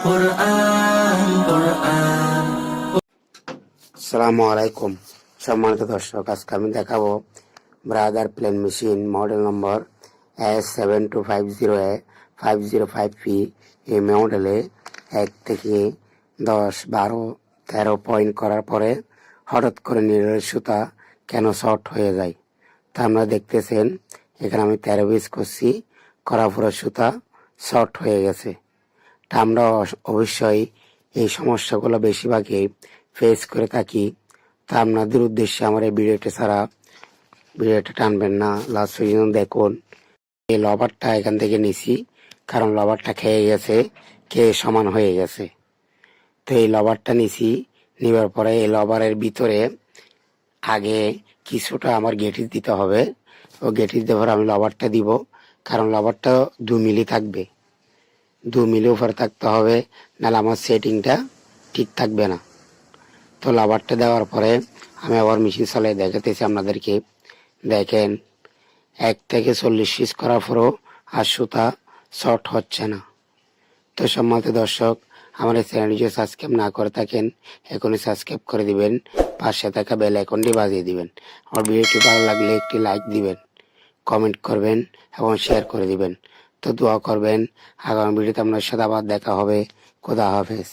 কোরআন কোরআন। আসসালামু আলাইকুম সম্মানিত দর্শক, আজকে আমি দেখাবো brother plain machine model number S7250A505P। এই মডেলে 1 থেকে 10, 12, 13 পয়েন্ট করার পরে হঠাৎ করে নিরের সুতা কেন শর্ট হয়ে যায় তা আমরা দেখতেছেন। এখানে আমি 13 পিস করছি, করার পরে সুতা শর্ট হয়ে গেছে। তা আমরা অবশ্যই এই সমস্যাগুলো বেশিরভাগই ফেস করে থাকি। তা আপনাদের উদ্দেশ্যে আমার এই ভিডিওটা টানবেন না, লাস্ট পর্যন্ত দেখুন। এই লবারটা এখান থেকে নিছি, কারণ লবারটা খেয়ে সমান হয়ে গেছে। তো এই লবারটা নিছি, নেবার পরে এই লবারের ভিতরে আগে কিছুটা আমার গেটিস দিতে হবে। ও গেটিস দেওয়ার আমি লবারটা দিব, কারণ লবারটা 2 মিলি থাকবে, 2 মিলি উপরে থাকতে হবে, নাহলে আমার সেটিংটা ঠিক থাকবে না। তো লাভারটা দেওয়ার পরে আমি আবার মেশিন চালিয়ে দেখাতেছি আপনাদেরকে। দেখেন 1 থেকে 40 পিস করার পরও আর সুতা শর্ট হচ্ছে না। তো সম্মানিত দর্শক, আমার এই চ্যানেলটি যদি সাবস্ক্রাইব না করে থাকেন, এখনই সাবস্ক্রাইব করে দিবেন, পাশে থাকা বেল আইকনটি বাজিয়ে দিবেন। আমার ভিডিওটি ভালো লাগলে একটি লাইক দিবেন, কমেন্ট করবেন এবং শেয়ার করে দিবেন। তো দোয়া করবেন। আগামী ভিডিওতে আপনার সাথে আবার দেখা হবে। খোদা হাফেজ।